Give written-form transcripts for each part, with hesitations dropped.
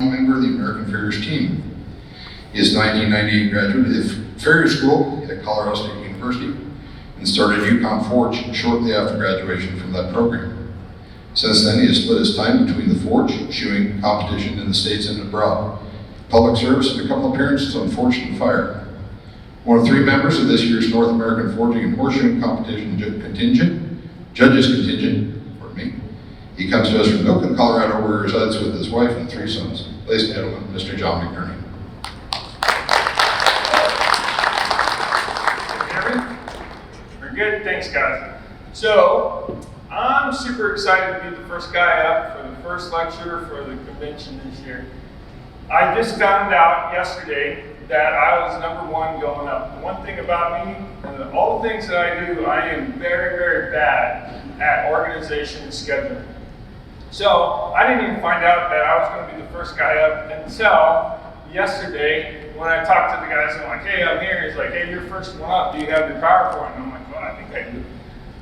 member of the American Farriers team. He is a 1998 graduate of the Farrier School at Colorado State University and started Yukon Forge shortly after graduation from that program. Since then, he has split his time between the Forge, shoeing competition in the States and abroad, public service, and a couple appearances on Forged and Fire. One of 3 members of this year's North American Forging and Horseshoeing Competition judges contingent, he comes to us from Milton, Colorado, where he resides with his wife and 3 sons. Ladies and gentlemen, Mr. John McNerney. We're good, thanks guys. So, I'm super excited to be the first guy up for the first lecture for the convention this year. I just found out yesterday that I was #1 going up. The one thing about me, and all the things that I do, I am very, very bad at organization and scheduling. So I didn't even find out that I was going to be the first guy up until yesterday when I talked to the guys. I'm like, hey, I'm here. He's like, hey, you're first one up. Do you have your PowerPoint? And I'm like, well, I think I do.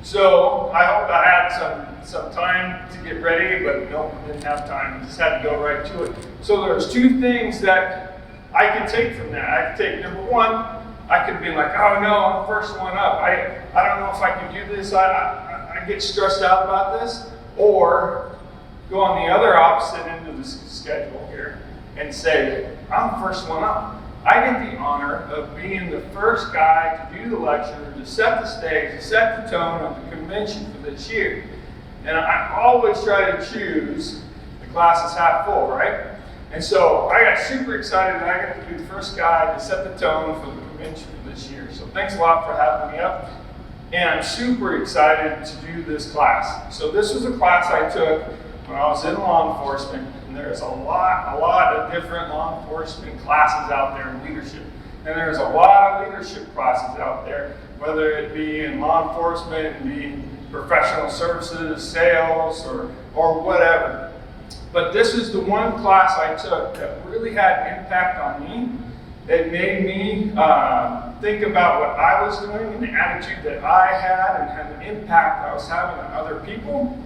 So I hope I had some time to get ready, but no, didn't have time. I just had to go right to it. So there's 2 things that I can take from that. I can take number 1. I could be like, oh no, I'm the first one up. I don't know if I can do this. I get stressed out about this. Or go on the other opposite end of the schedule here and say, I'm the first one up. I get the honor of being the first guy to do the lecture, to set the stage, to set the tone of the convention for this year. And I always try to choose the glass is half full, right? And so I got super excited that I got to be the first guy to set the tone for the convention for this year. So thanks a lot for having me up. And I'm super excited to do this class. So this was a class I took when I was in law enforcement, and there's a lot of different law enforcement classes out there in leadership. And there's a lot of leadership classes out there, whether it be in law enforcement, be professional services, sales, or whatever. But this is the one class I took that really had an impact on me. It made me think about what I was doing and the attitude that I had and had the impact I was having on other people.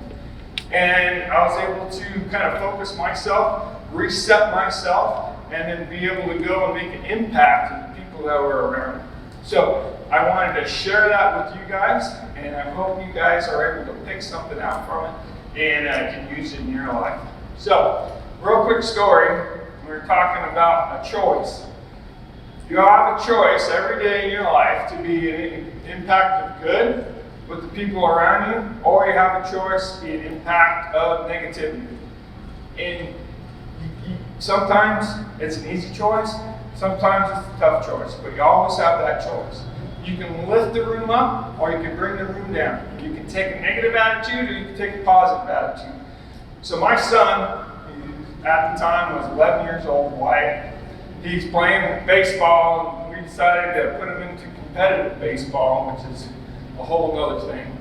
And I was able to kind of focus myself, reset myself, and then be able to go and make an impact on the people that were around me. So I wanted to share that with you guys, and I hope you guys are able to pick something out from it and can use it in your life. So, real quick story, we were talking about a choice. You have a choice every day in your life to be an impact of good with the people around you, or you have a choice to be an impact of negativity. And sometimes it's an easy choice, sometimes it's a tough choice, but you always have that choice. You can lift the room up, or you can bring the room down. You can take a negative attitude, or you can take a positive attitude. So my son, at the time, was 11 years old, Wyatt. He's playing baseball, and we decided to put him into competitive baseball, which is a whole other thing.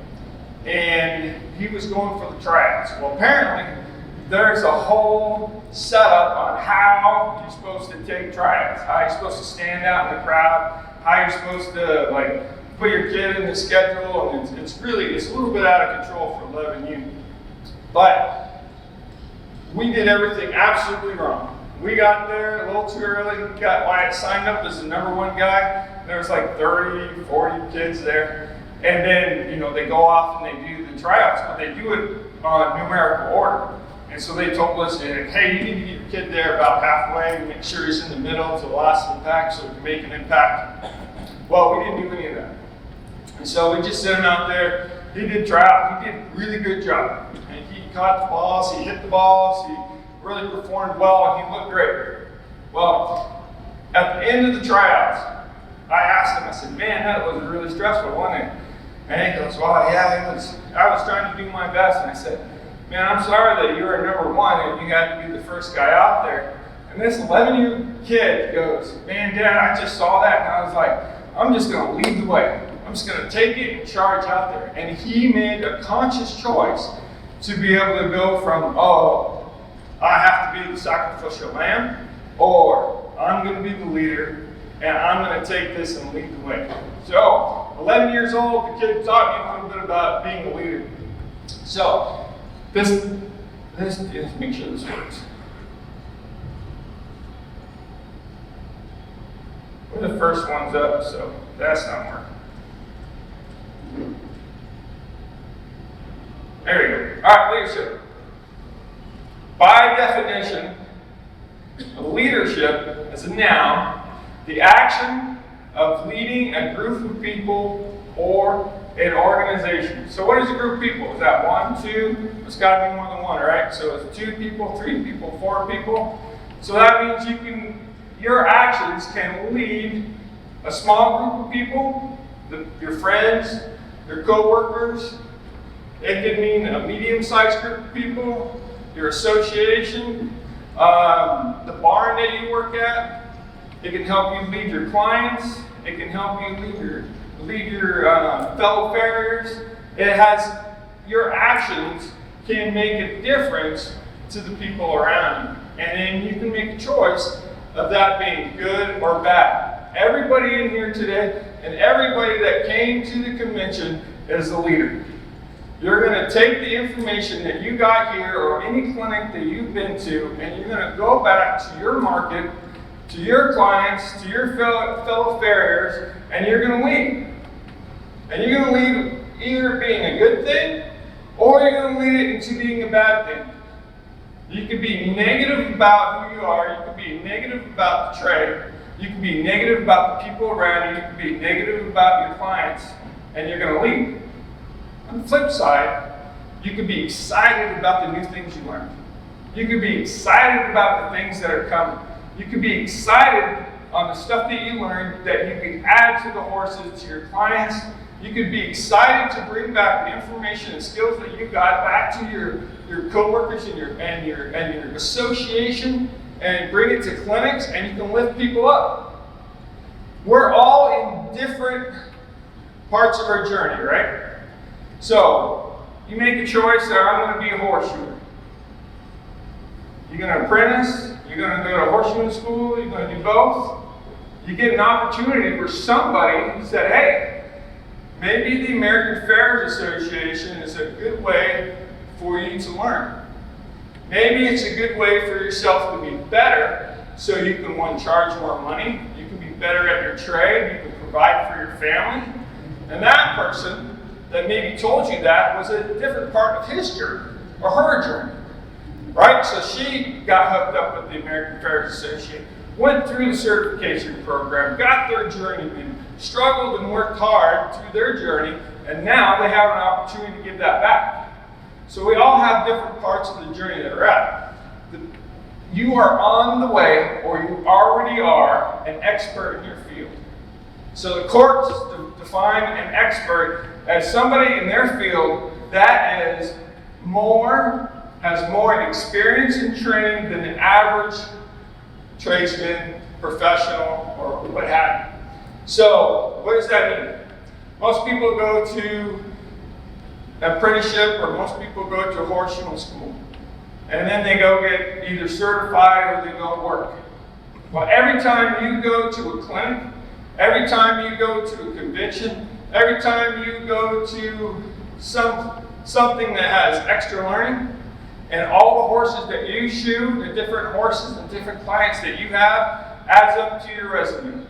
And he was going for the tryouts. Well, apparently, there's a whole setup on how you're supposed to take tryouts, how you're supposed to stand out in the crowd, how you're supposed to put your kid in the schedule, and it's a little bit out of control for 11U. But we did everything absolutely wrong. We got there a little too early. We got Wyatt signed up as the #1 guy. There was like 30, 40 kids there. And then, they go off and they do the tryouts, but they do it on numerical order. And so they told us, hey, you need to get your kid there about halfway, make sure he's in the middle to the last of the pack so he can make an impact. Well, we didn't do any of that. And so we just sent him out there. He did tryout. He did a really good job. And he caught the balls, he hit the balls, he really performed well, and he looked great. Well, at the end of the tryouts, I asked him, I said, man, that was really stressful, wasn't it? And he goes, well, yeah, I was trying to do my best. And I said, man, I'm sorry that you were #1 and you had to be the first guy out there. And this 11-year kid goes, man, Dad, I just saw that. And I was like, I'm just going to lead the way. I'm just going to take it and charge out there. And he made a conscious choice to be able to go from, oh, I have to be the sacrificial lamb, or I'm going to be the leader, and I'm going to take this and lead the way. So, 11 years old, the kid taught me a little bit about being a leader. So, let's make sure this works. The first one's up, so that's not working. There we go. All right, leadership. By definition, leadership is a noun, the action of leading a group of people or an organization. So what is a group of people? Is that one, two? It's got to be more than one, right? So it's 2 people, 3 people, 4 people. So that means your actions can lead a small group of people, your friends, your co-workers. It could mean a medium-sized group of people, your association, the barn that you work at. It can help you lead your clients. It can help you lead your fellow farriers. Your actions can make a difference to the people around you. And then you can make a choice of that being good or bad. Everybody in here today and everybody that came to the convention is a leader. You're going to take the information that you got here or any clinic that you've been to, and you're going to go back to your market, to your clients, to your fellow farriers, and you're going to lead. And you're going to lead either being a good thing, or you're going to lead it into being a bad thing. You can be negative about who you are, you can be negative about the trade, you can be negative about the people around you, you can be negative about your clients, and you're going to lead. On the flip side, you can be excited about the new things you learned. You can be excited about the things that are coming. You can be excited on the stuff that you learned that you can add to the horses, to your clients. You could be excited to bring back the information and skills that you got back to your co-workers and your association and bring it to clinics, and you can lift people up. We're all in different parts of our journey, right? So, you make a choice that I'm going to be a horseshoer. You're going to apprentice, you're going to go to horseshoeing school, you're going to do both. You get an opportunity where somebody said, hey, maybe the American Farriers Association is a good way for you to learn. Maybe it's a good way for yourself to be better so you can, one, charge more money, you can be better at your trade, you can provide for your family. And that person that maybe told you that was a different part of his journey or her journey, right? So she got hooked up with the American Farriers Association, went through the certification program, got their journeyman, struggled and worked hard through their journey, and now they have an opportunity to give that back. So we all have different parts of the journey that we're at. You are on the way, or you already are, an expert in your field. So the courts define an expert as somebody in their field that has more experience in training than the average tradesman, professional, or what have you. So, what does that mean? Most people go to an apprenticeship, or most people go to a horseshoeing school. And then they go get either certified or they go work. Well, every time you go to a clinic, every time you go to a convention, every time you go to something that has extra learning, and all the horses that you shoe, the different horses and different clients that you have, adds up to your resume.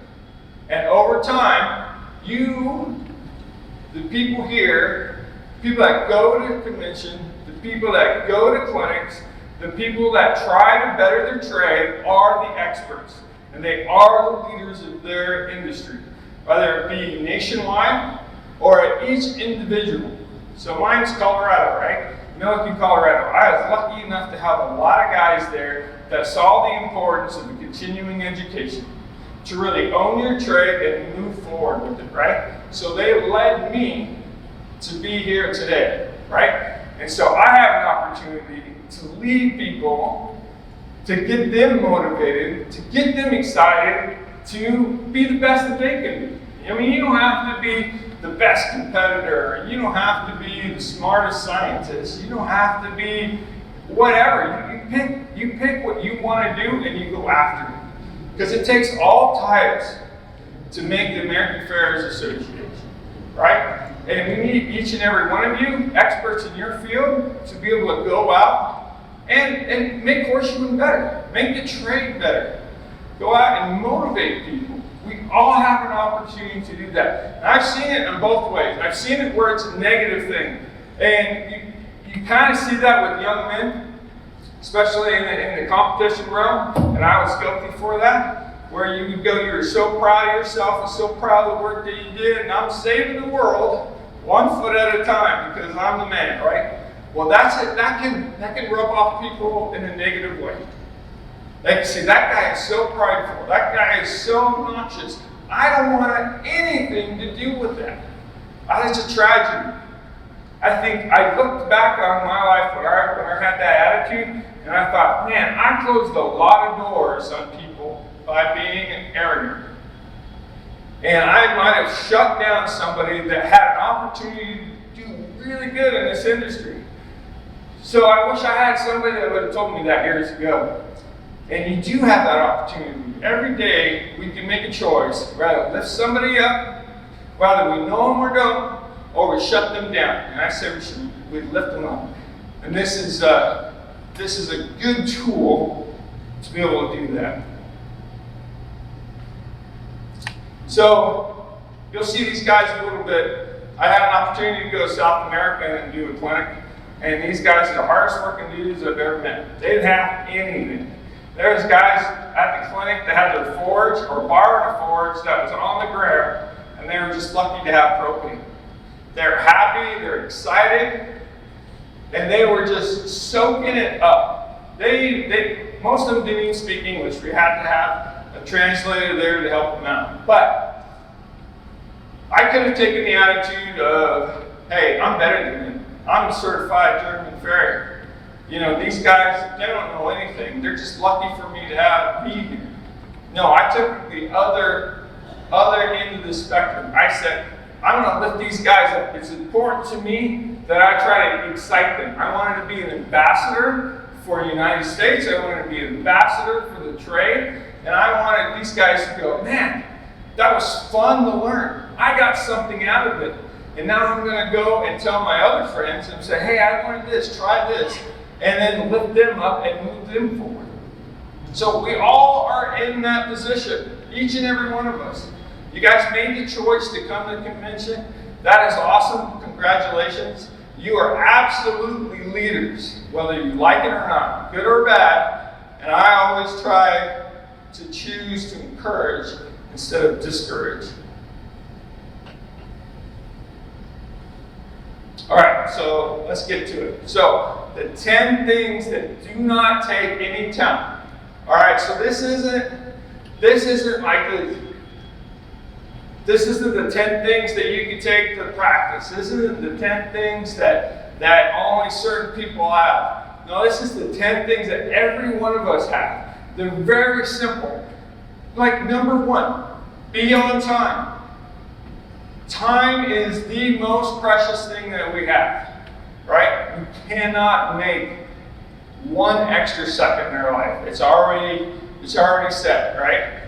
And over time, the people here, people that go to the convention, the people that go to clinics, the people that try to better their trade are the experts. And they are the leaders of their industry, whether it be nationwide or at each individual. So mine's Colorado, right? Milliken, Colorado. I was lucky enough to have a lot of guys there that saw the importance of the continuing education to really own your trade and move forward with it, right? So they led me to be here today, right? And so I have an opportunity to lead people, to get them motivated, to get them excited, to be the best that they can be. I mean, you don't have to be the best competitor. You don't have to be the smartest scientist. You don't have to be whatever. You pick what you want to do and you go after it. Because it takes all types to make the American Farriers Association, right? And we need each and every one of you, experts in your field, to be able to go out and make horseshoeing better, make the trade better. Go out and motivate people. We all have an opportunity to do that. And I've seen it in both ways. I've seen it where it's a negative thing. And you kind of see that with young men, especially in the competition realm. And I was guilty for that, where you would go, you're so proud of yourself and so proud of the work that you did, and I'm saving the world 1 foot at a time because I'm the man, right? Well, that's it. That can rub off people in a negative way. They can say, that guy is so prideful. That guy is so obnoxious. I don't want anything to do with that. It's a tragedy. I think I looked back on my life when I had that attitude, and I thought, man, I closed a lot of doors on people by being arrogant. And I might have shut down somebody that had an opportunity to do really good in this industry. So I wish I had somebody that would have told me that years ago. And you do have that opportunity. Every day we can make a choice, rather lift somebody up, whether we know them or don't, or we shut them down. And I say we lift them up. And this is a good tool to be able to do that. So you'll see these guys a little bit. I had an opportunity to go to South America and do a clinic, and these guys are the hardest working dudes I've ever met. They didn't have anything. There's guys at the clinic that had their forge or borrowed a forge that was on the ground, and they were just lucky to have propane. They're happy, they're excited, and they were just soaking it up. Most of them didn't even speak English. We had to have a translator there to help them out. But I could have taken the attitude of, hey, I'm better than them. I'm a certified German farrier. You know, these guys, they don't know anything. They're just lucky for me to be here. No, I took the other end of the spectrum. I said, I'm going to lift these guys up. It's important to me that I try to excite them. I wanted to be an ambassador for the United States. I wanted to be an ambassador for the trade. And I wanted these guys to go, man, that was fun to learn. I got something out of it. And now I'm going to go and tell my other friends and say, hey, I learned this, try this. And then lift them up and move them forward. So we all are in that position, each and every one of us. You guys made the choice to come to the convention. That is awesome. Congratulations. You are absolutely leaders, whether you like it or not, good or bad. And I always try to choose to encourage instead of discourage. All right, so let's get to it. So the 10 things that do not take any time. All right, so this isn't like this isn't the 10 things that you can take to practice. This isn't the 10 things that only certain people have. No, this is the 10 things that every one of us have. They're very simple. Like number 1, be on time. Time is the most precious thing that we have, right? We cannot make one extra second in our life. It's already set, right?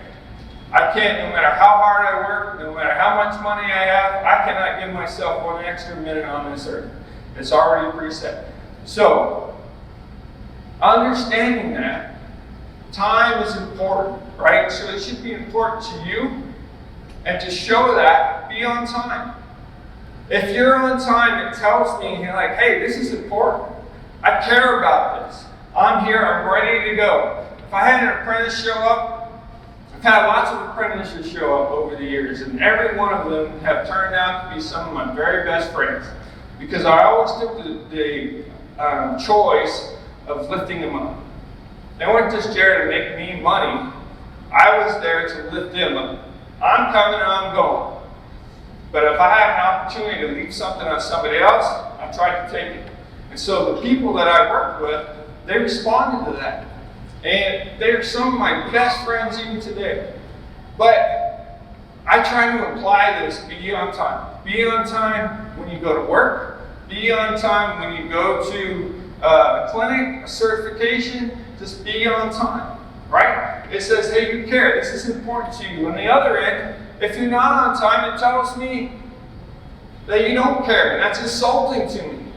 I can't, no matter how hard I work, no matter how much money I have, I cannot give myself one extra minute on this earth. It's already preset. So, understanding that, time is important, right? So it should be important to you. And to show that, be on time. If you're on time, it tells me, you're like, hey, this is important. I care about this. I'm here, I'm ready to go. If I had an apprentice show up, I've had lots of apprentices show up over the years, and every one of them have turned out to be some of my very best friends. Because I always took the choice of lifting them up. They weren't just there to make me money. I was there to lift them up. I'm coming and I'm going. But if I have an opportunity to leave something on somebody else, I try to take it. And so the people that I work with, they responded to that. And they're some of my best friends even today. But I try to apply this, be on time. Be on time when you go to work. Be on time when you go to a clinic, a certification. Just be on time. Right? It says, hey, you care. This is important to you. On the other end, if you're not on time, it tells me that you don't care. And that's insulting to me.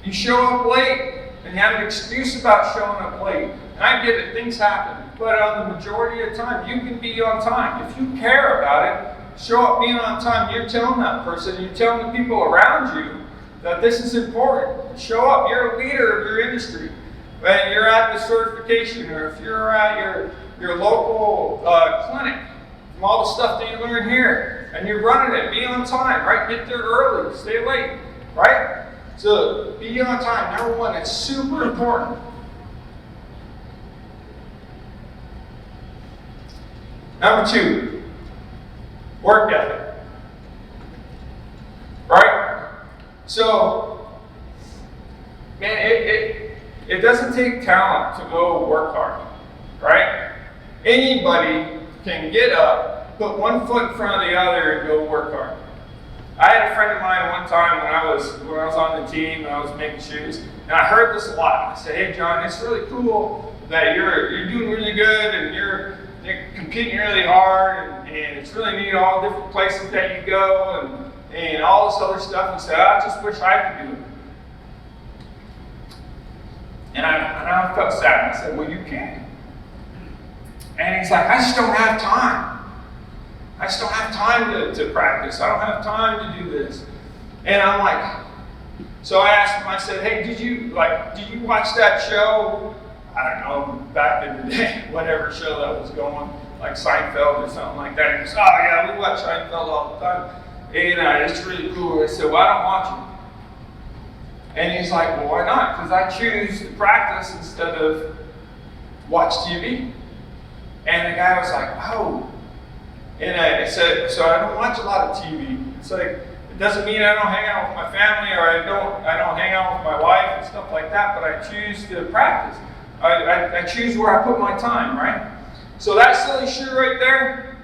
You show up late and you have an excuse about showing up late. And I get it, things happen. But on the majority of the time, you can be on time. If you care about it, show up being on time. You're telling that person, you're telling the people around you that this is important. Show up. You're a leader of your industry. When you're at the certification, or if you're at your local clinic, from all the stuff that you learn here, and you're running it, be on time, right? Get there early, stay late, right? So be on time. Number one, it's super important. Number two, work ethic, right? So, man, it doesn't take talent to go work hard, right? Anybody can get up, put one foot in front of the other, and go work hard. I had a friend of mine one time when I was on the team and I was making shoes, and I heard this a lot. I said, "Hey, John, it's really cool that you're doing really good and you're competing really hard, and it's really neat all the different places that you go and all this other stuff." And said, "I just wish I could do it." And I felt sad. I said, "Well, you can." And he's like, "I just don't have time. I just don't have time to practice. I don't have time to do this." And I'm like, so I asked him, I said, "Hey, did you watch that show? I don't know, back in the day, whatever show that was going, like Seinfeld or something like that." He goes, "Oh yeah, we watch Seinfeld all the time. And it's really cool." I said, "Well, I don't watch it." And he's like, "Well, why not?" "Because I choose to practice instead of watch TV." And the guy was like, "Oh." And I said, "So I don't watch a lot of TV. It's like, it doesn't mean I don't hang out with my family, or I don't hang out with my wife and stuff like that, but I choose to practice. I choose where I put my time, right?" So that silly shoe right there,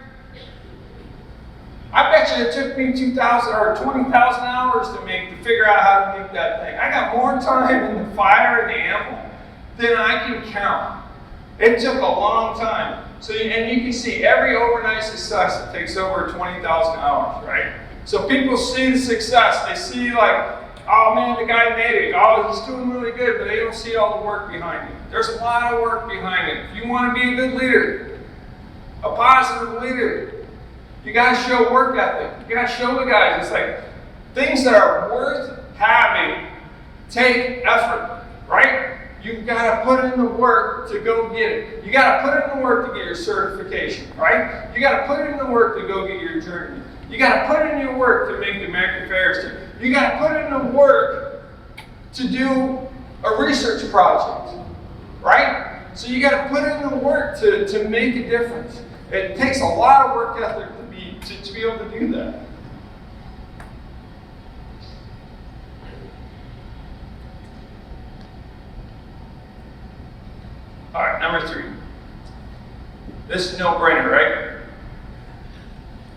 I bet you it took me 2,000 or 20,000 hours to figure out how to make that thing. I got more time in the fire and the anvil than I can count. It took a long time. So, and you can see every overnight success, it takes over 20,000 hours, right? So people see the success. They see like, "Oh man, the guy made it. Oh, he's doing really good," but they don't see all the work behind it. There's a lot of work behind it. If you want to be a good leader, a positive leader, you got to show work ethic. You got to show the guys. It's like things that are worth having take effort, right? You've got to put in the work to go get it. You got to put in the work to get your certification, right? You got to put in the work to go get your journey. You got to put in your work to make the American Farriers team. You got to put in the work to do a research project, right? So you got to put in the work to make a difference. It takes a lot of work ethic to be able to do that. All right, number 3. This is no-brainer, right?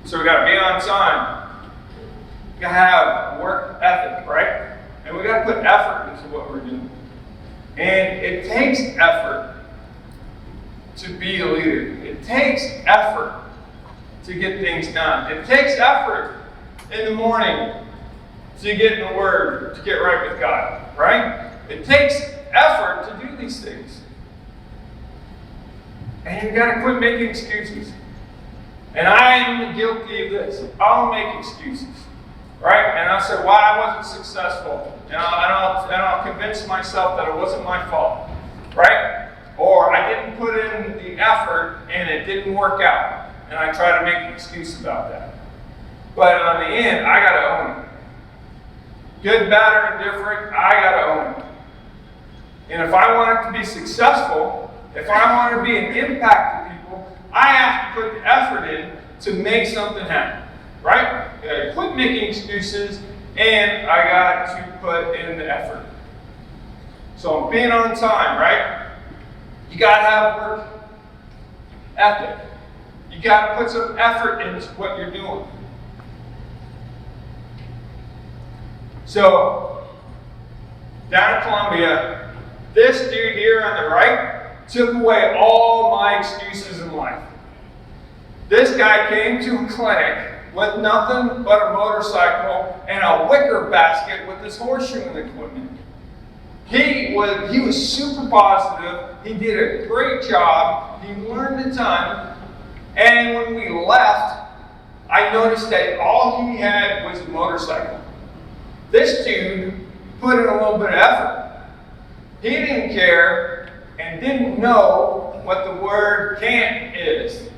So we got to be on time. We got to have work ethic, right? And we got to put effort into what we're doing. And it takes effort to be a leader. It takes effort to get things done. It takes effort in the morning to get in the Word, to get right with God, right? It takes effort to do these things. And you've got to quit making excuses. And I am guilty of this. I'll make excuses, right? And I'll say, "Why I wasn't successful." And I'll convince myself that it wasn't my fault, right? Or I didn't put in the effort and it didn't work out. And I try to make an excuse about that. But on the end, I got to own it. Good, bad, or indifferent, I got to own it. And if I want it to be successful, if I want to be an impact to people, I have to put the effort in to make something happen, right? I got to quit making excuses, and I got to put in the effort. So I'm being on time, right? You got to have work ethic. You got to put some effort into what you're doing. So, down in Columbia, this dude here on the right took away all my excuses in life. This guy came to a clinic with nothing but a motorcycle and a wicker basket with his horseshoeing equipment. he was super positive. He did a great job. He learned a ton. And when we left, I noticed that all he had was a motorcycle. This dude put in a little bit of effort. He didn't care and didn't know what the word can't is.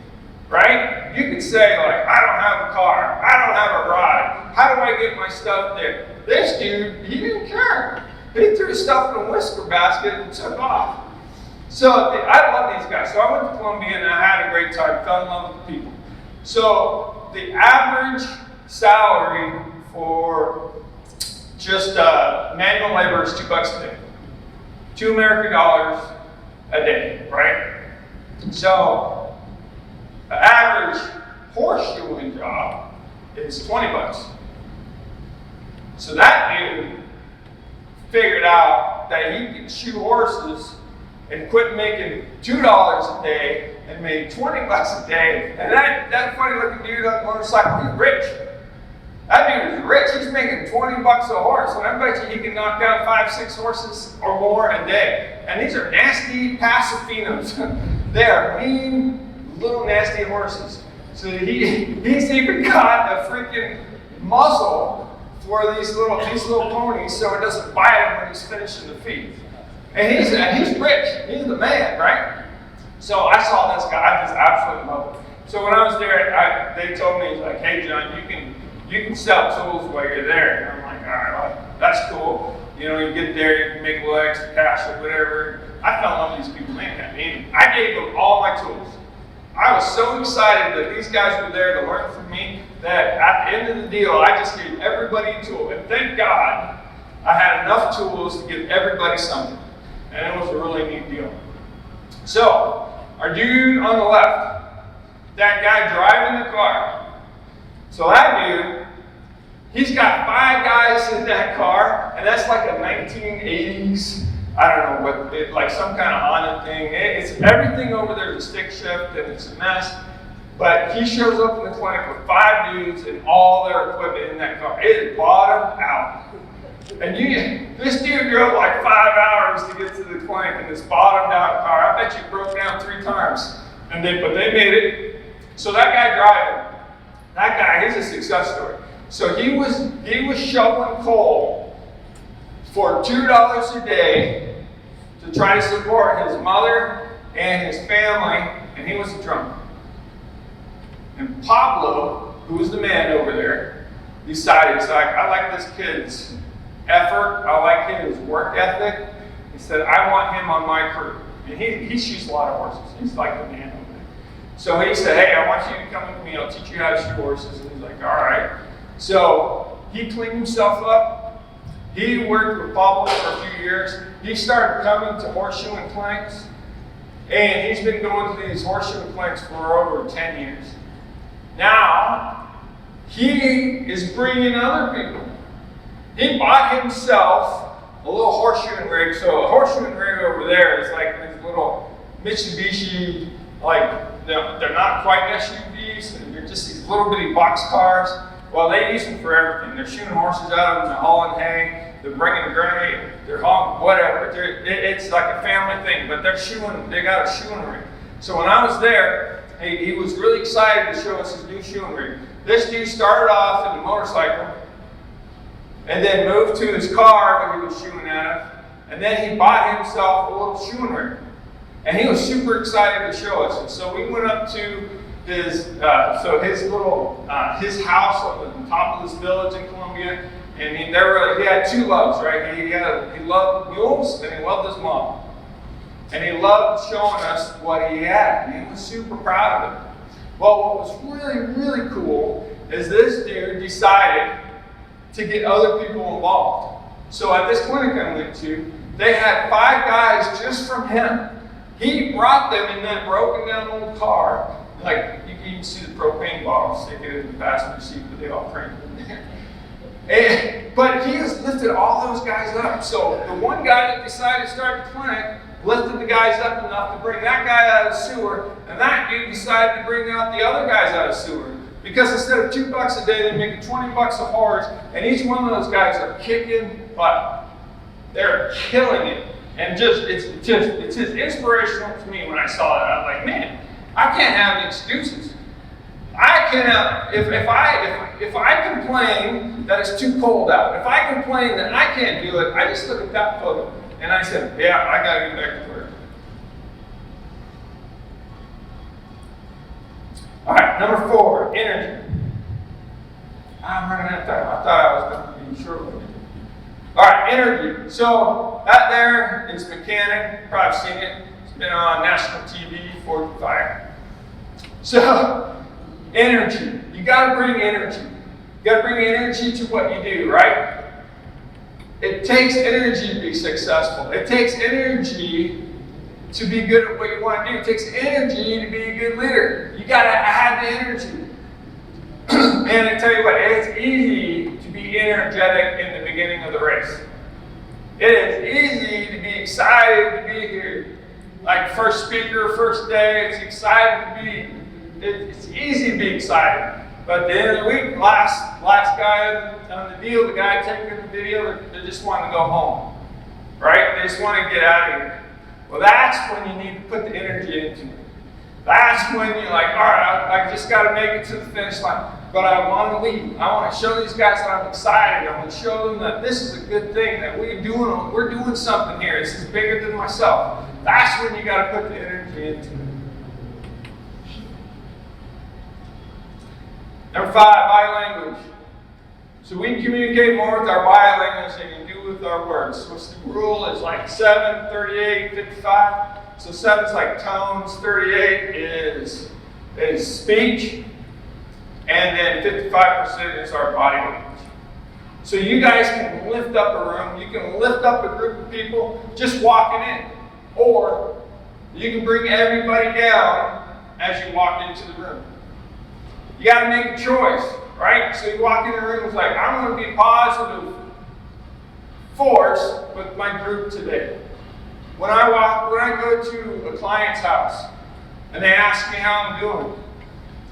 Right? You could say, like, I don't have a car. I don't have a ride. How do I get my stuff there? This dude, he didn't care. He threw stuff in a whisker basket and took off. So I love these guys. So I went to Columbia and I had a great time, fell in love with the people. So the average salary for just manual labor is $2 a day. $2 American a day, right? So the average horseshoeing job is $20. So that dude figured out that he could shoe horses and quit making $2 a day and made $20 a day. And that funny looking dude on the motorcycle, he's rich. That dude is rich. He's making $20 a horse. And I bet you he can knock down 5-6 horses or more a day. And these are nasty Pasafinos. They are mean, little nasty horses. So he's even got a freaking muzzle for these little ponies so it doesn't bite him when he's finishing the feed. And he's rich. He's the man, right? So I saw this guy. I just absolutely love him. So when I was there, they told me, like, hey, John, you can sell tools while you're there. And I'm like, all right, well, that's cool. You know, you get there, you can make a little extra cash or whatever. I fell in love with these people, man. I mean, I gave them all my tools. I was so excited that these guys were there to learn from me that at the end of the deal, I just gave everybody a tool. And thank God I had enough tools to give everybody something. And it was a really neat deal. So, our dude on the left, that guy driving the car. So that dude, he's got 5 guys in that car, and that's like a 1980s, I don't know what, like some kind of Honda thing. It's everything over there is a stick shift and it's a mess. But he shows up in the clinic with 5 dudes and all their equipment in that car. It is bottomed out. And this dude drove like 5 hours to get to the clinic in this bottomed out car. I bet you broke down 3 times. But they made it. So that guy driving, that guy, he's a success story. So he was shoveling coal for $2 a day to try to support his mother and his family, and he was a drunk. And Pablo, who was the man over there, decided, he's like, I like this kid's effort, I like his work ethic. He said, I want him on my crew. And he shoots a lot of horses. He's like the man over there. So he said, hey, I want you to come with me, I'll teach you how to shoot horses. And he's like, all right. So he cleaned himself up. He worked with Pablo for a few years. He started coming to horseshoeing clinics. And he's been going to these horseshoeing clinics for over 10 years. Now, he is bringing other people. He bought himself a little horseshoeing rig. So a horseshoeing rig over there is like these little Mitsubishi, like they're not quite SUVs, they're just these little bitty box cars. Well, they use them for everything. They're shooting horses out of them, they're hauling hay, they're bringing grain, they're hauling whatever. It's like a family thing, but they got a shoeing rig. So when I was there, he was really excited to show us his new shoeing rig. This dude started off in the motorcycle, and then moved to his car when he was shoeing at it, and then he bought himself a little shoeing rig. And he was super excited to show us. And so we went up to his his house on the top of this village in Columbia, and he had 2 loves, right? He loved mules and he loved his mom. And he loved showing us what he had, and he was super proud of it. Well, what was really, really cool is this dude decided to get other people involved. So at this clinic I went to, they had 5 guys just from him. He brought them in that broken down old car. Like, you can even see the propane bottles sticking in the passenger seat, but they all cranked in there. But he has lifted all those guys up. So the one guy that decided to start the clinic lifted the guys up enough to bring that guy out of the sewer, and that dude decided to bring out the other guys out of the sewer. Because instead of $2 a day, they're making $20 a horse, and each one of those guys are kicking butt. They're killing it. And it's just inspirational to me when I saw that. I'm like, man, I can't have any excuses. I cannot, if I complain that it's too cold out, if I complain that I can't do it, I just look at that photo and I said, yeah, I gotta get back to work. All right, number 4, energy. I'm running out of time. I thought I was going to be short. All right, energy. So that there is Mechanic. Probably seen it. It's been on national TV, 45. So, energy. You got to bring energy. You got to bring energy to what you do, right? It takes energy to be successful. It takes energy to be good at what you want to do. It takes energy to be a good leader. You got to have the energy. And I tell you what, it's easy to be energetic in the beginning of the race. It is easy to be excited to be here. Like first speaker, first day, it's excited to be. It's easy to be excited. But at the end of the week, last guy on the deal, the guy taking the video, they just want to go home. Right? They just want to get out of here. Well, that's when you need to put the energy into it. That's when you're like, all right, I just got to make it to the finish line. But I want to lead. I want to show these guys that I'm excited. I want to show them that this is a good thing, that we're doing something here. This is bigger than myself. That's when you got to put the energy into it. Number 5, body language. So we communicate more with our body language than we do with our words. So the rule is like 7, 38, 55. So 7's like tones, 38 is speech, and then 55% is our body language. So you guys can lift up a room, you can lift up a group of people just walking in, or you can bring everybody down as you walk into the room. You got to make a choice, right? So you walk in the room, it's like, I'm going to be positive force with my group today. When I go to a client's house and they ask me how I'm doing,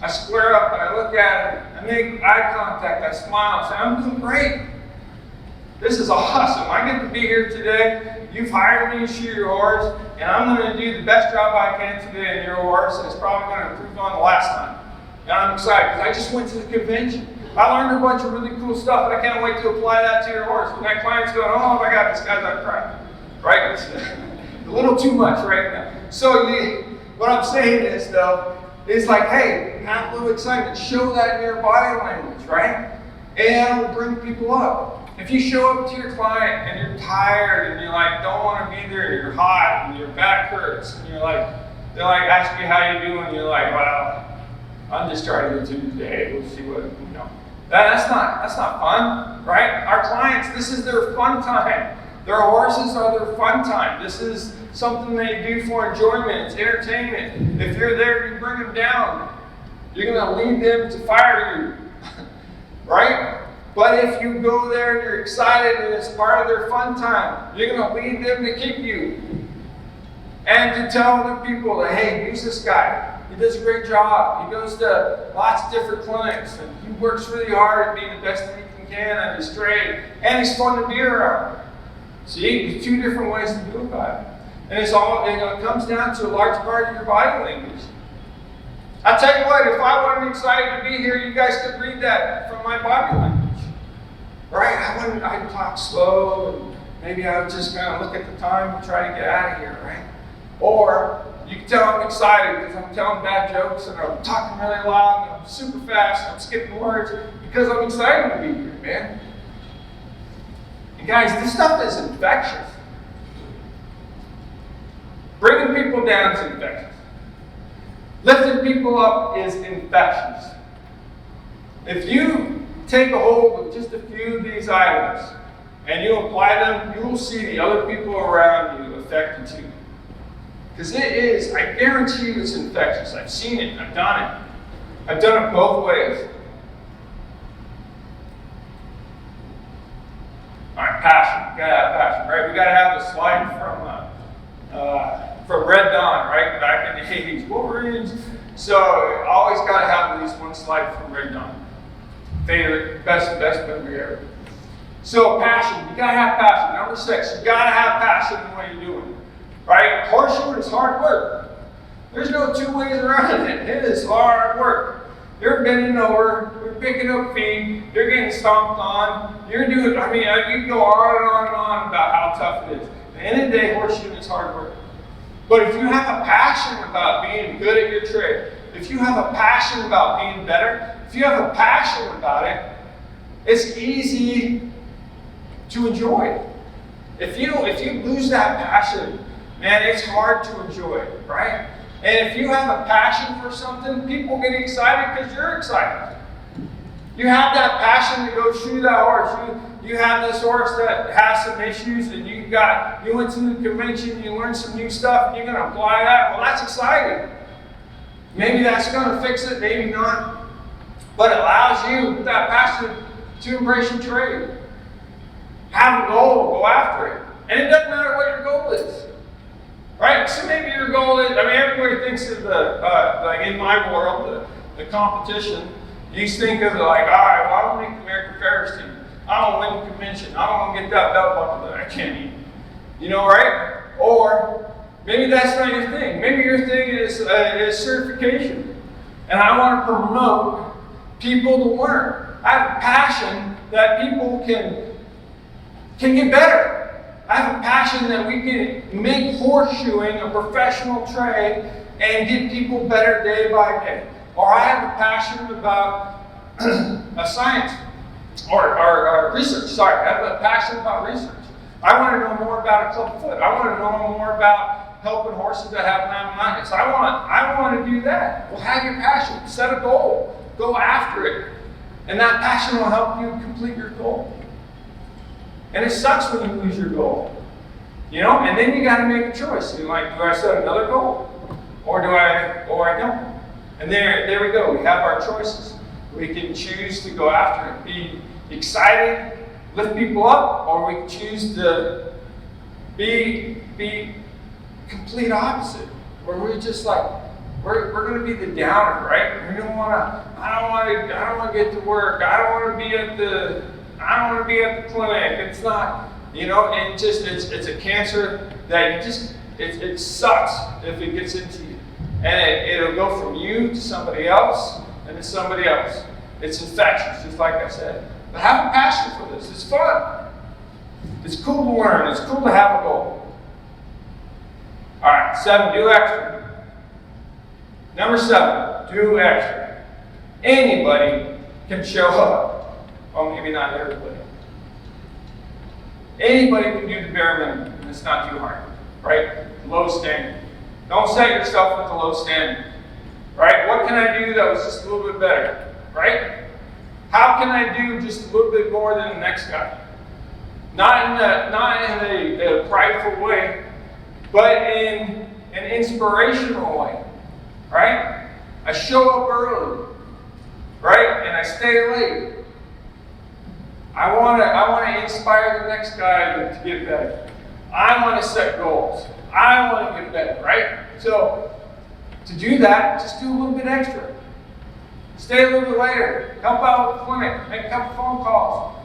I square up and I look at them, I make eye contact, I smile, and say, I'm doing great. This is awesome. I get to be here today. You've hired me to shoe your horse, and I'm going to do the best job I can today in your horse, and it's probably going to improve on the last time. And I'm excited because I just went to the convention. I learned a bunch of really cool stuff, and I can't wait to apply that to your horse. And that client's going, oh my God, this guy's on crack. Right? It's a little too much right now. So what I'm saying is, though, is like, hey, have a little excitement. Show that in your body language, right? And it'll bring people up. If you show up to your client and you're tired and you don't want to be there, and you're hot and your back hurts, and they're like ask you how you doing, and you're like, well, I'm just trying to get through the day. We'll see what, That's not fun, right? Our clients, this is their fun time. Their horses are their fun time. This is something they do for enjoyment. It's entertainment. If you're there, you bring them down. You're going to lead them to fire you, right? But if you go there and you're excited and it's part of their fun time, you're going to lead them to keep you. And to tell other people that, hey, use this guy. He does a great job. He goes to lots of different clinics, and he works really hard at being the best that he can, and he's great, and he's fun to be around. See, there's 2 different ways to do about it. And it comes down to a large part of your body language. I tell you what, if I wasn't excited to be here, you guys could read that from my body language. Right? I'd talk slow, and maybe I would just kind of look at the time and try to get out of here, right? Or you can tell I'm excited because I'm telling bad jokes and I'm talking really loud and I'm super fast and I'm skipping words because I'm excited to be here, man. And guys, this stuff is infectious. Bringing people down is infectious. Lifting people up is infectious. If you take a hold of just a few of these items and you apply them, you will see the other people around you affected too. Because it is, I guarantee you it's infectious. I've seen it, I've done it. I've done it both ways. All right, passion. We gotta have passion, right? We gotta have a slide from Red Dawn, right? Back in the 80s, Wolverines. So always gotta have at least one slide from Red Dawn. Favorite, best movie ever. So passion, you gotta have passion. Number 6, you gotta have passion in what you're doing, right? Horseshoeing is hard work. There's no two ways around it. It is hard work. You're bending over, you're picking up feet, you're getting stomped on, you're doing, I can go on and on and on about how tough it is. At the end of the day, horseshoeing is hard work. But if you have a passion about being good at your trade, if you have a passion about being better, if you have a passion about it, it's easy to enjoy. If you lose that passion, man, it's hard to enjoy it, right? And if you have a passion for something, people get excited because you're excited. You have that passion to go shoe that horse. You have this horse that has some issues, and you went to the convention, you learned some new stuff, and you're going to apply that. Well, that's exciting. Maybe that's going to fix it, maybe not. But it allows you, with that passion, to embrace your trade. Have a goal, go after it. And it doesn't matter what your goal is. Right? So maybe your goal is, everybody thinks of like in my world, the competition. You think of all right, well, I want to make the American Farriers team. I want to win the convention. I want to get that belt buckle that I can't eat. Right? Or maybe that's not your thing. Maybe your thing is certification. And I want to promote people to learn. I have a passion that people can get better. I have a passion that we can make horseshoeing a professional trade and get people better day by day. Or I have a passion about science or research. Sorry, I have a passion about research. I want to know more about a club foot. I want to know more about helping horses that have laminitis. I want to do that. Well, have your passion. Set a goal. Go after it. And that passion will help you complete your goal. And it sucks when you lose your goal. And then you got to make a choice. You're like, do I set another goal? Or I don't? And there we go. We have our choices. We can choose to go after it, be excited, lift people up, or we can choose to be complete opposite. Where we're just like, we're going to be the downer, right? I don't want to get to work. I don't want to be at the clinic. It's not, and it's a cancer that it sucks if it gets into you. And it'll go from you to somebody else and to somebody else. It's infectious, just like I said. But have a passion for this. It's fun. It's cool to learn. It's cool to have a goal. All right, 7, do extra. Number 7, do extra. Anybody can show up. Well, maybe not everybody. Anybody can do the bare minimum, and it's not too hard, right? Low standard. Don't set yourself with a low standard, right? What can I do that was just a little bit better, right? How can I do just a little bit more than the next guy? Not in a prideful way, but in an inspirational way, right? I show up early, right? And I stay late. I want to inspire the next guy to get better. I want to set goals. I want to get better, right? So to do that, just do a little bit extra. Stay a little bit later. Help out with the clinic. Make a couple phone calls.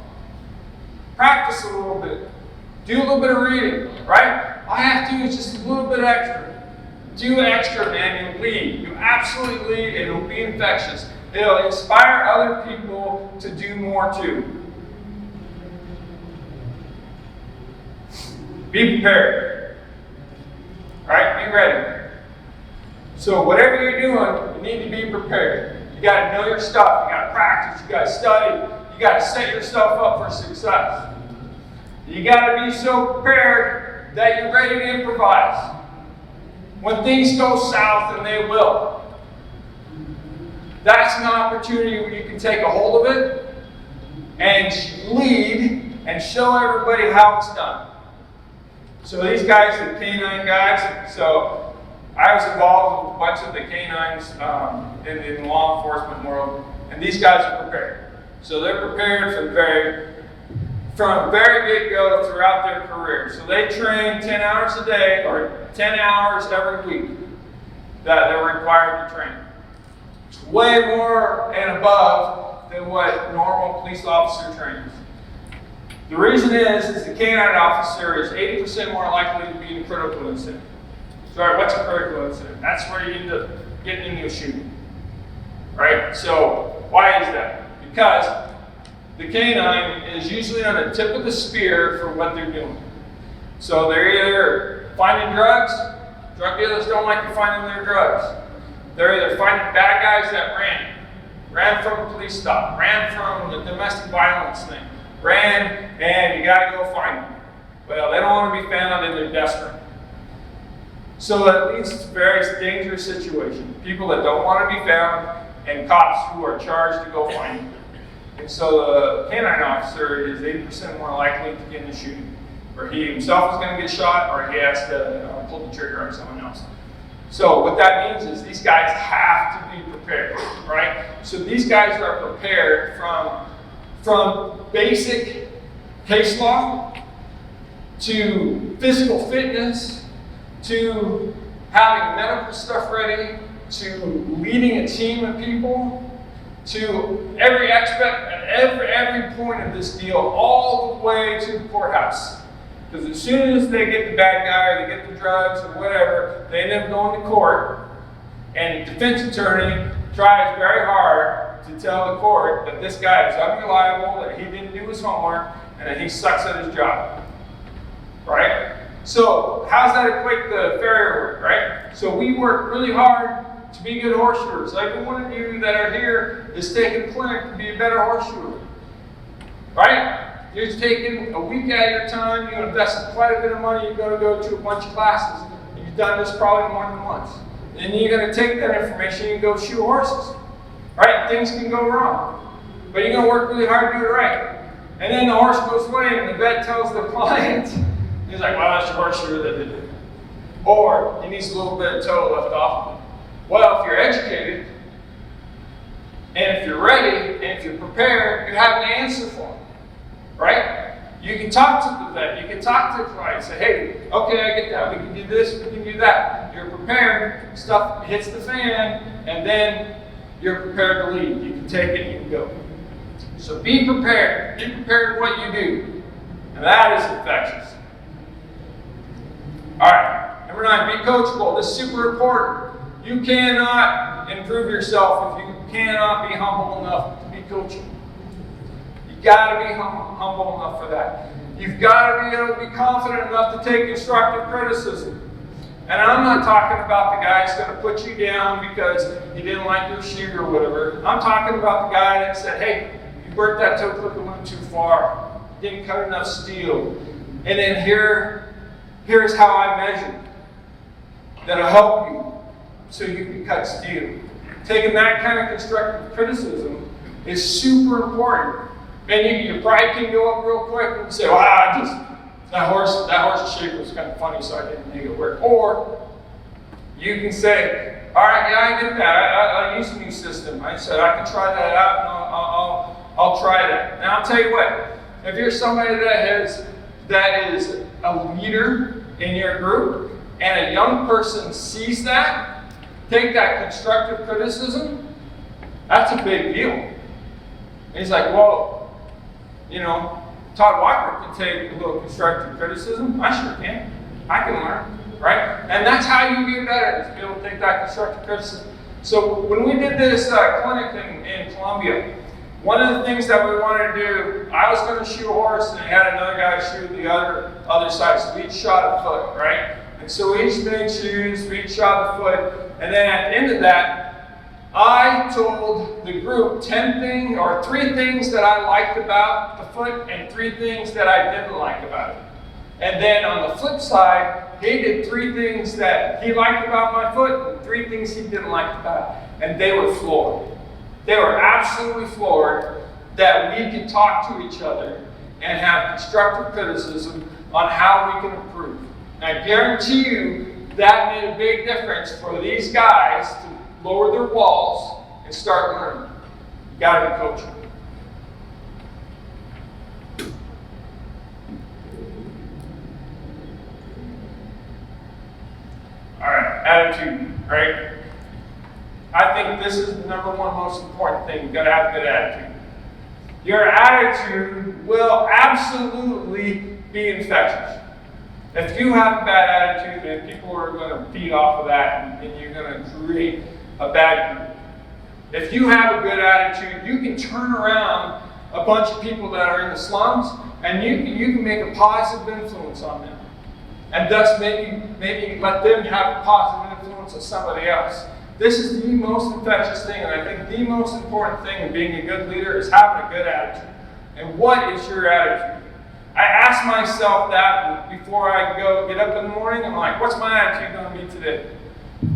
Practice a little bit. Do a little bit of reading, right? All I have to do is just a little bit extra. Do extra, man. You lead. You absolutely lead. It'll be infectious. It'll inspire other people to do more too. Be prepared. Right? Be ready. So whatever you're doing, you need to be prepared. You got to know your stuff. You got to practice. You got to study. You got to set yourself up for success. You got to be so prepared that you're ready to improvise. When things go south, and they will, that's an opportunity where you can take a hold of it and lead and show everybody how it's done. So these guys are canine guys. So I was involved with a bunch of the canines in the law enforcement world, and these guys are prepared. So they're prepared from very get-go throughout their career. So they train 10 hours a day or 10 hours every week that they're required to train. It's way more and above than what normal police officer trains. The reason is the canine officer is 80% more likely to be in a critical incident. Sorry, what's a critical incident? That's where you end up getting into a shooting, right? So why is that? Because the canine is usually on the tip of the spear for what they're doing. So they're either finding drugs. Drug dealers don't like you finding their drugs. They're either finding bad guys that ran from a police stop, ran from the domestic violence thing, ran, and you gotta go find them. Well, they don't want to be found and they're desperate. So that leads to various dangerous situations. People that don't want to be found and cops who are charged to go find them. And so the canine officer is 80% more likely to get in a shooting, where he himself is going to get shot or he has to pull the trigger on someone else. So what that means is these guys have to be prepared, right? So these guys are prepared from basic case law to physical fitness to having medical stuff ready to leading a team of people to every aspect and every point of this deal all the way to the courthouse. Because as soon as they get the bad guy or they get the drugs or whatever, they end up going to court, and the defense attorney tries very hard to tell the court that this guy is unreliable, that he didn't do his homework, and that he sucks at his job. Right? So how's that equate to farrier work, right? So we work really hard to be good horse shooters. Every one of you that are here is taking a clinic to be a better horse shooter. Right? You're just taking a week out of your time, you invest quite a bit of money, you're going to go to a bunch of classes, and you've done this probably more than once. And you're going to take that information and go shoot horses. Right? Things can go wrong. But you're going to work really hard to do it right. And then the horse goes away and the vet tells the client, he's like, well, that's your horse shooter that did it. Or he needs a little bit of toe left off of him. Well, if you're educated, and if you're ready, and if you're prepared, you have an answer for them. Right? You can talk to the vet, you can talk to the client, say, hey, okay, I get that, we can do this, we can do that. You're prepared, stuff hits the fan, and then you're prepared to lead. You can take it, you can go. So be prepared what you do. And that is infectious. All right, number 9, be coachable. This is super important. You cannot improve yourself if you cannot be humble enough to be coachable. You've got to be humble enough for that. You've got to be able to be confident enough to take constructive criticism. And I'm not talking about the guy that's going to put you down because he didn't like your shoe or whatever. I'm talking about the guy that said, hey, you burnt that toe clip a little too far. You didn't cut enough steel. And then here's how I measure. That'll help you so you can cut steel. Taking that kind of constructive criticism is super important. And your pride can go up real quick and say, wow, that horse's shape was kind of funny, so I didn't make it work. Or you can say, all right, yeah, I get that. I use a new system. I said I can try that out, and I'll try that. And I'll tell you what, if you're somebody that is a leader in your group, and a young person sees that, take that constructive criticism, that's a big deal. And he's like, well, Todd Walker can take a little constructive criticism. I sure can. I can learn, right? And that's how you get better, is be able to take that constructive criticism. So when we did this clinic in Columbia, one of the things that we wanted to do, I was going to shoot a horse, and I had another guy shoot the other side. So we each shot a foot, right? And so we each made shoes, we each shot the foot, and then at the end of that, I told the group 3 things that I liked about the foot and 3 things that I didn't like about it. And then on the flip side, he did 3 things that he liked about my foot and 3 things he didn't like about it. And they were floored. They were absolutely floored that we could talk to each other and have constructive criticism on how we can improve. And I guarantee you that made a big difference for these guys to lower their walls and start learning. You gotta be coachable. All right, attitude, right? I think this is the number 1 most important thing. You gotta have a good attitude. your attitude will absolutely be infectious. If you have a bad attitude, then people are going to feed off of that, and you're going to create a bad group. If you have a good attitude, you can turn around a bunch of people that are in the slums, and you can make a positive influence on them. And thus maybe let them have a positive influence on somebody else. This is the most infectious thing, and I think the most important thing in being a good leader is having a good attitude. And what is your attitude? I ask myself that before I get up in the morning. I'm like, what's my attitude going to be today?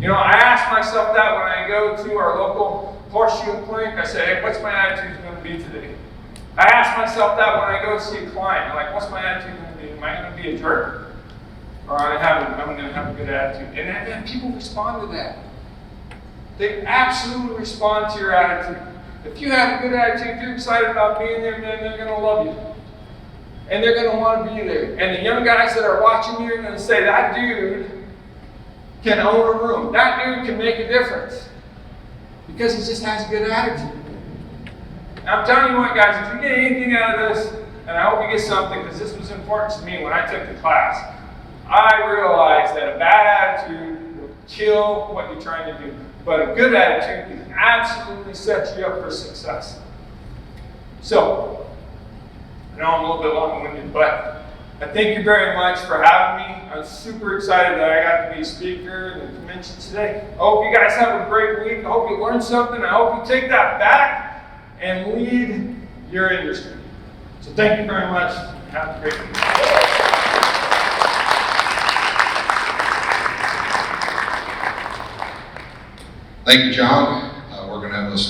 You know, I ask myself that when I go to our local horseshoe clinic. I say, hey, what's my attitude going to be today? I ask myself that when I go see a client. I'm like, what's my attitude going to be? Am I going to be a jerk? Or I'm going to have a good attitude? And then people respond to that. They absolutely respond to your attitude. If you have a good attitude, you're excited about being there, then they're going to love you. And they're going to want to be there. And the young guys that are watching you are going to say, that dude can own a room. That dude can make a difference. Because he just has a good attitude. Now, I'm telling you what, guys, if you get anything out of this, and I hope you get something, because this was important to me when I took the class, I realized that a bad attitude will kill what you're trying to do. But a good attitude can absolutely set you up for success. So, I know I'm a little bit long-winded, but I thank you very much for having me. I'm super excited that I got to be a speaker in the convention today. I hope you guys have a great week. I hope you learned something. I hope you take that back and lead your industry. So thank you very much. Have a great week. Thank you, John.